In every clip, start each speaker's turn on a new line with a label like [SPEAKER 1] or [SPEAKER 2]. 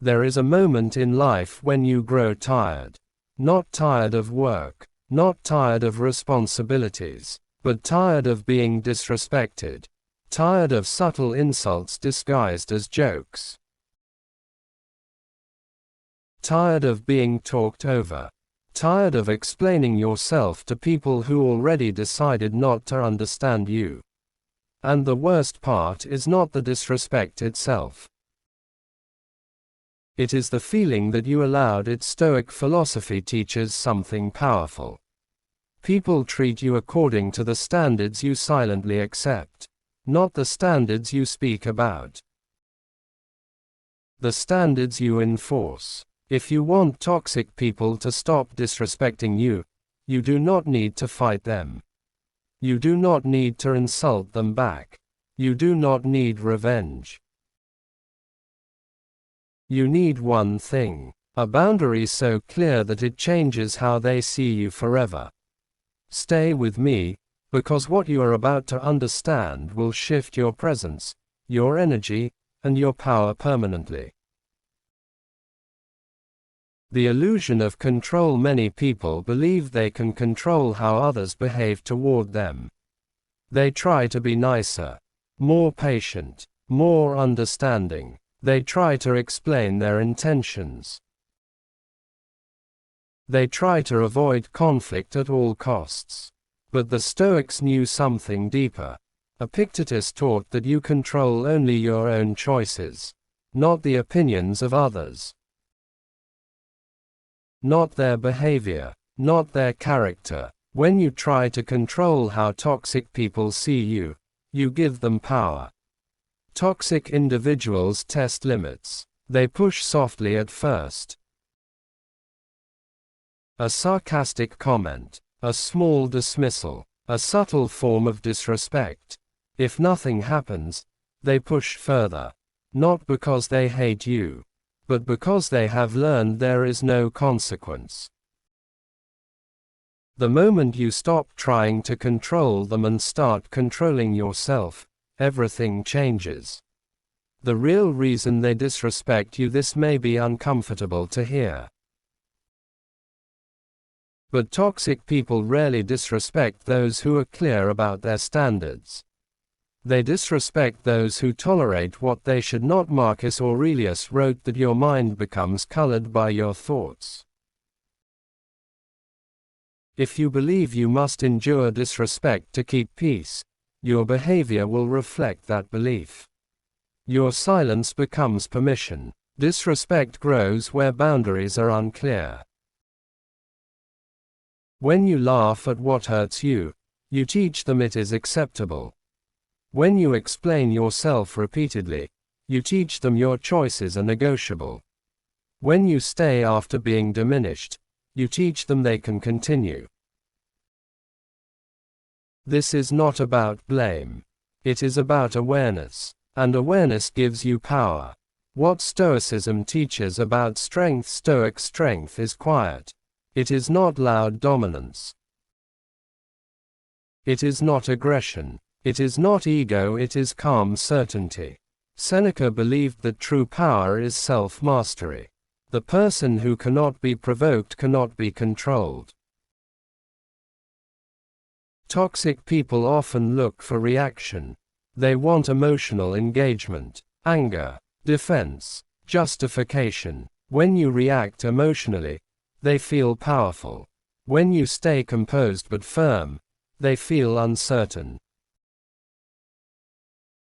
[SPEAKER 1] There is a moment in life when you grow tired. Not tired of work, not tired of responsibilities, but tired of being disrespected. Tired of subtle insults disguised as jokes. Tired of being talked over. Tired of explaining yourself to people who already decided not to understand you. And the worst part is not the disrespect itself. It is the feeling that you allowed it. Stoic philosophy teaches something powerful. People treat you according to the standards you silently accept, not the standards you speak about. The standards you enforce. If you want toxic people to stop disrespecting you, you do not need to fight them. You do not need to insult them back. You do not need revenge. You need one thing: a boundary so clear that it changes how they see you forever. Stay with me, because what you are about to understand will shift your presence, your energy, and your power permanently. The illusion of control. Many people believe they can control how others behave toward them. They try to be nicer, more patient, more understanding. They try to explain their intentions. They try to avoid conflict at all costs. But the Stoics knew something deeper. Epictetus taught that you control only your own choices, not the opinions of others. Not their behavior, not their character. When you try to control how toxic people see you, you give them power. Toxic individuals test limits. They push softly at first. A sarcastic comment, a small dismissal, a subtle form of disrespect. If nothing happens, they push further. Not because they hate you, but because they have learned there is no consequence. The moment you stop trying to control them and start controlling yourself, everything changes. The real reason they disrespect you. This may be uncomfortable to hear. But toxic people rarely disrespect those who are clear about their standards. They disrespect those who tolerate what they should not. Marcus Aurelius wrote that your mind becomes colored by your thoughts. If you believe you must endure disrespect to keep peace, your behavior will reflect that belief. Your silence becomes permission. Disrespect grows where boundaries are unclear. When you laugh at what hurts you, you teach them it is acceptable. When you explain yourself repeatedly, you teach them your choices are negotiable. When you stay after being diminished, you teach them they can continue. This is not about blame. It is about awareness. And awareness gives you power. What Stoicism teaches about strength. Stoic strength is quiet. It is not loud dominance. It is not aggression. It is not ego. It is calm certainty. Seneca believed that true power is self-mastery. The person who cannot be provoked cannot be controlled. Toxic people often look for reaction. They want emotional engagement, anger, defense, justification. When you react emotionally, they feel powerful. When you stay composed but firm, they feel uncertain.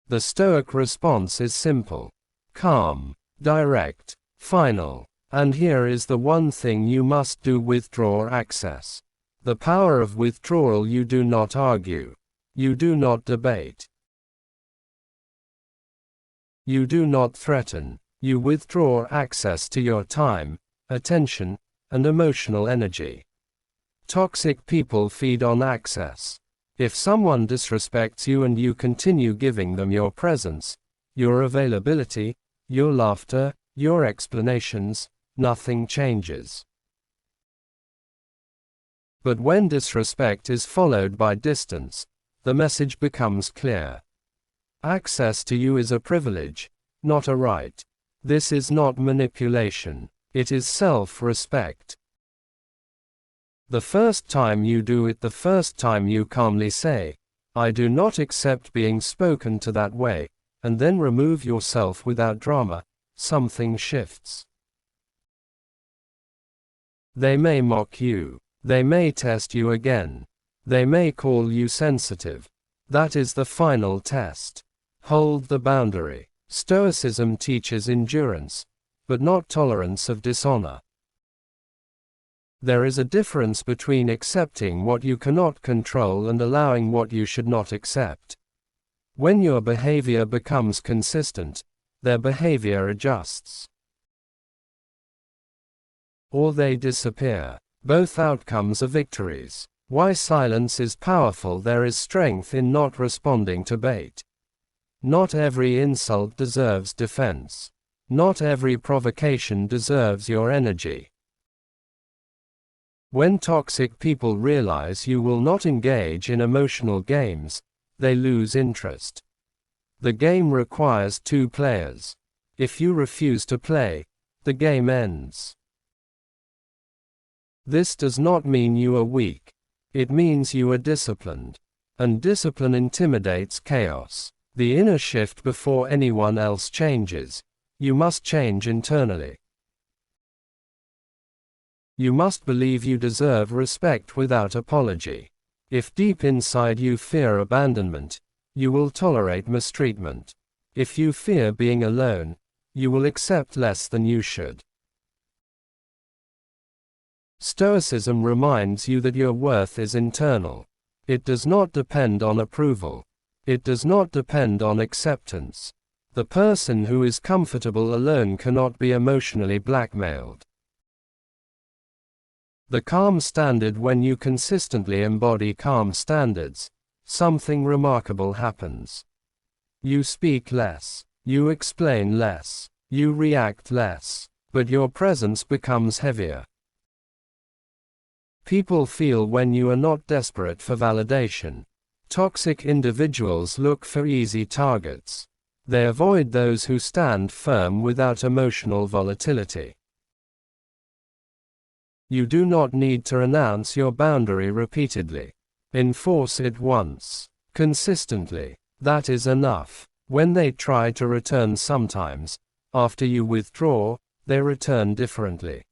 [SPEAKER 1] The Stoic response is simple, calm, direct, final. And here is the one thing you must do: withdraw access. The power of withdrawal. You do not argue. You do not debate. You do not threaten. You withdraw access to your time, attention, and emotional energy. Toxic people feed on access. If someone disrespects you and you continue giving them your presence, your availability, your laughter, your explanations, nothing changes. But when disrespect is followed by distance, the message becomes clear. Access to you is a privilege, not a right. This is not manipulation. It is self-respect. The first time you do it, the first time you calmly say, "I do not accept being spoken to that way," and then remove yourself without drama, something shifts. They may mock you. They may test you again. They may call you sensitive. That is the final test. Hold the boundary. Stoicism teaches endurance, but not tolerance of dishonor. There is a difference between accepting what you cannot control and allowing what you should not accept. When your behavior becomes consistent, their behavior adjusts. Or they disappear. Both outcomes are victories. Why silence is powerful. There is strength in not responding to bait. Not every insult deserves defense. Not every provocation deserves your energy. When toxic people realize you will not engage in emotional games, they lose interest. The game requires two players. If you refuse to play, the game ends. This does not mean you are weak. It means you are disciplined. And discipline intimidates chaos. The inner shift before anyone else changes. You must change internally. You must believe you deserve respect without apology. If deep inside you fear abandonment, you will tolerate mistreatment. If you fear being alone, you will accept less than you should. Stoicism reminds you that your worth is internal. It does not depend on approval. It does not depend on acceptance. The person who is comfortable alone cannot be emotionally blackmailed. The calm standard. When you consistently embody calm standards, something remarkable happens. You speak less. You explain less. You react less. But your presence becomes heavier. People feel when you are not desperate for validation. Toxic individuals look for easy targets. They avoid those who stand firm without emotional volatility. You do not need to announce your boundary repeatedly. Enforce it once. Consistently. That is enough. When they try to return sometimes, after you withdraw, they return differently.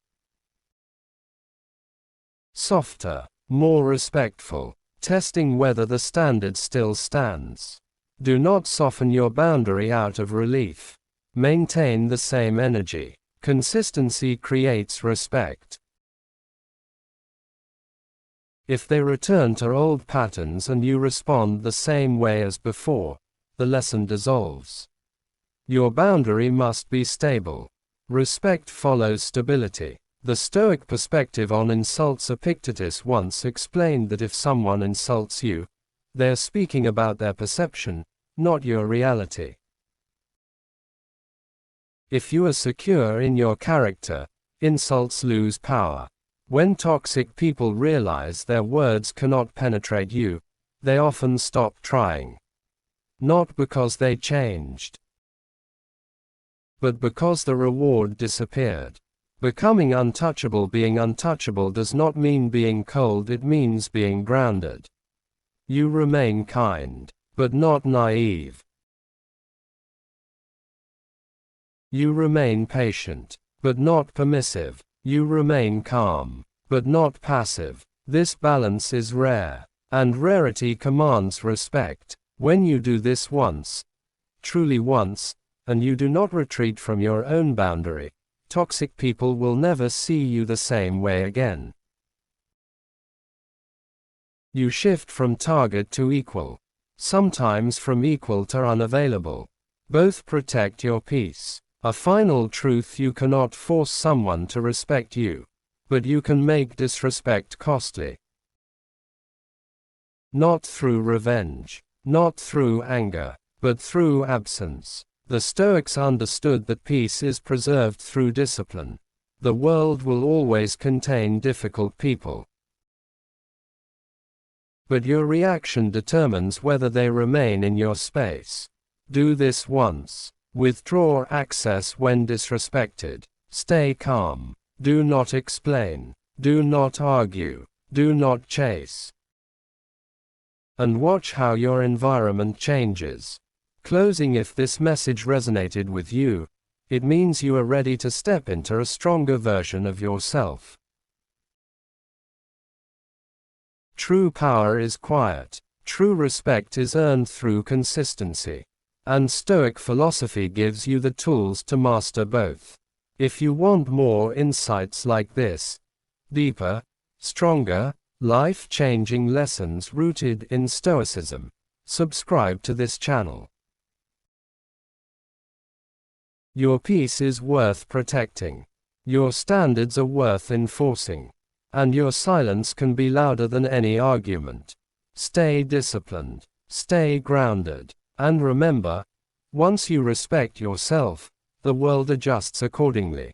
[SPEAKER 1] Softer. More respectful. Testing whether the standard still stands. Do not soften your boundary out of relief. Maintain the same energy. Consistency creates respect. If they return to old patterns and you respond the same way as before, the lesson dissolves. Your boundary must be stable. Respect follows stability. The Stoic perspective on insults. Epictetus once explained that if someone insults you, they are speaking about their perception, not your reality. If you are secure in your character, insults lose power. When toxic people realize their words cannot penetrate you, they often stop trying. Not because they changed, but because the reward disappeared. Becoming untouchable. Being untouchable does not mean being cold, it means being grounded. You remain kind, but not naive. You remain patient, but not permissive. You remain calm, but not passive. This balance is rare, and rarity commands respect. When you do this once, truly once, and you do not retreat from your own boundary, toxic people will never see you the same way again. You shift from target to equal. Sometimes from equal to unavailable. Both protect your peace. A final truth: you cannot force someone to respect you, but you can make disrespect costly. Not through revenge, not through anger, but through absence. The Stoics understood that peace is preserved through discipline. The world will always contain difficult people, but your reaction determines whether they remain in your space. Do this once. Withdraw access when disrespected. Stay calm. Do not explain. Do not argue. Do not chase. And watch how your environment changes. Closing. If this message resonated with you, it means you are ready to step into a stronger version of yourself. True power is quiet. True respect is earned through consistency. And Stoic philosophy gives you the tools to master both. If you want more insights like this, deeper, stronger, life-changing lessons rooted in Stoicism, subscribe to this channel. Your peace is worth protecting. Your standards are worth enforcing. And your silence can be louder than any argument. Stay disciplined. Stay grounded. And remember, once you respect yourself, the world adjusts accordingly.